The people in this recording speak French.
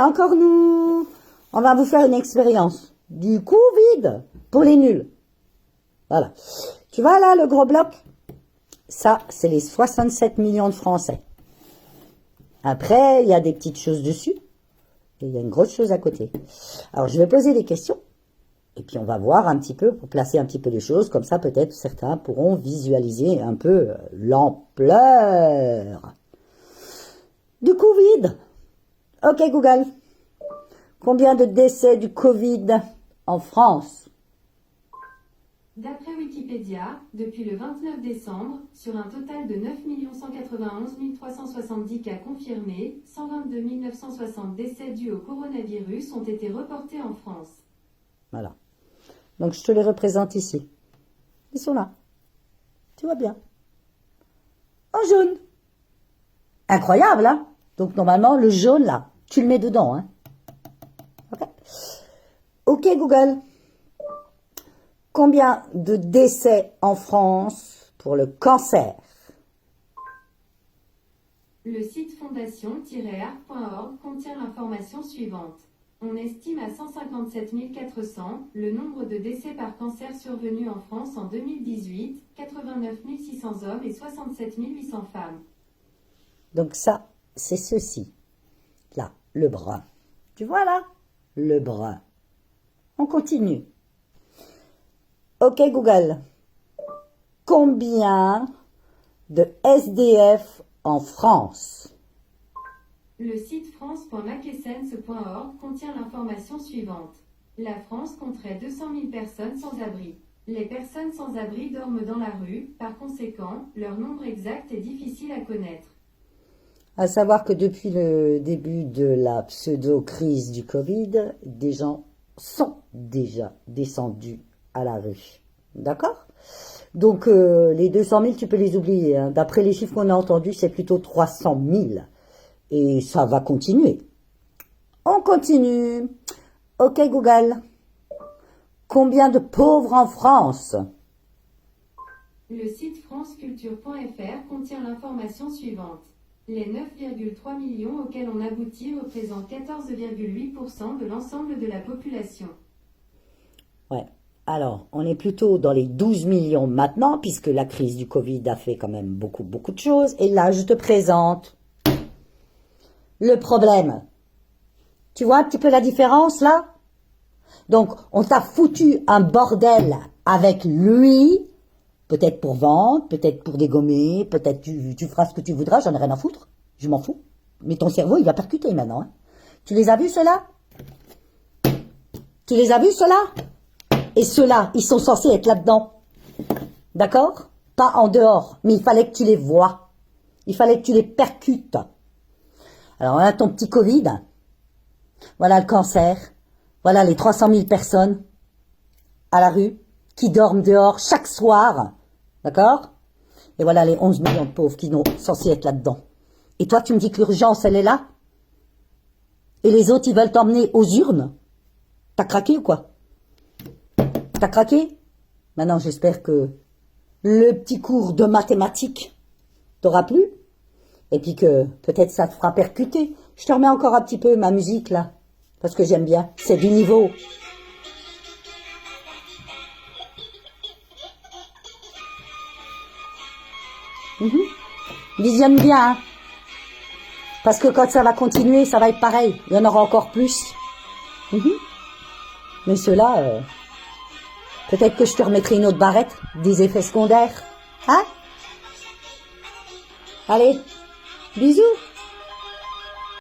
c'est encore nous. On va vous faire une expérience du Covid pour les nuls. Voilà. Tu vois là, le gros bloc? Ça, c'est les 67 millions de Français. Après, il y a des petites choses dessus. Et il y a une grosse chose à côté. Alors, je vais poser des questions. Et puis, on va voir un petit peu, pour placer un petit peu les choses. Comme ça, peut-être, certains pourront visualiser un peu l'ampleur du Covid. Ok, Google. Combien de décès du Covid en France? D'après Wikipédia, depuis le 29 décembre, sur un total de 9 191 370 cas confirmés, 122 960 décès dus au coronavirus ont été reportés en France. Voilà. Donc, je te les représente ici. Ils sont là. Tu vois bien. En jaune. Incroyable, hein? Donc, normalement, le jaune, là, tu le mets dedans, hein? Ok. Ok, Google. Combien de décès en France pour le cancer? Le site fondation-arc.org contient l'information suivante. On estime à 157 400 le nombre de décès par cancer survenus en France en 2018, 89 600 hommes et 67 800 femmes. Donc ça, c'est ceci. Là, le brun. Tu vois là? Le brun. On continue. Ok Google. Combien de SDF en France? Le site france.macessence.org contient l'information suivante. La France compterait 200 000 personnes sans abri. Les personnes sans abri dorment dans la rue, par conséquent, leur nombre exact est difficile à connaître. À savoir que depuis le début de la pseudo-crise du Covid, des gens sont déjà descendus à la rue. D'accord? Donc, les 200 000, tu peux les oublier. Hein. D'après les chiffres qu'on a entendus, c'est plutôt 300 000. Et ça va continuer. On continue. Ok, Google. Combien de pauvres en France? Le site franceculture.fr contient l'information suivante. Les 9,3 millions auxquels on aboutit représentent 14,8% de l'ensemble de la population. Ouais. Alors, on est plutôt dans les 12 millions maintenant, puisque la crise du Covid a fait quand même beaucoup de choses. Et là, je te présente le problème. Tu vois un petit peu la différence, là? Donc, on t'a foutu un bordel avec lui, peut-être pour vendre, peut-être pour dégommer, peut-être tu feras ce que tu voudras, j'en ai rien à foutre, je m'en fous. Mais ton cerveau, il va percuter maintenant. Hein. Tu les as vus, ceux-là? Tu les as vus, ceux-là? Et ceux-là, ils sont censés être là-dedans. D'accord? Pas en dehors, mais il fallait que tu les vois. Il fallait que tu les percutes. Alors, voilà ton petit Covid. Voilà le cancer. Voilà les 300 000 personnes à la rue qui dorment dehors chaque soir. D'accord? Et voilà les 11 millions de pauvres qui sont censés être là-dedans. Et toi, tu me dis que l'urgence, elle est là? Et les autres, ils veulent t'emmener aux urnes? T'as craqué ou quoi? T'as craqué? Maintenant, j'espère que le petit cours de mathématiques t'aura plu. Et puis que peut-être ça te fera percuter. Je te remets encore un petit peu ma musique là. Parce que j'aime bien. C'est du niveau. Visionne bien. Hein. Parce que quand ça va continuer, ça va être pareil. Il y en aura encore plus. Mais ceux-là, peut-être que je te remettrai une autre barrette. Des effets secondaires. Hein? Allez. Bisous.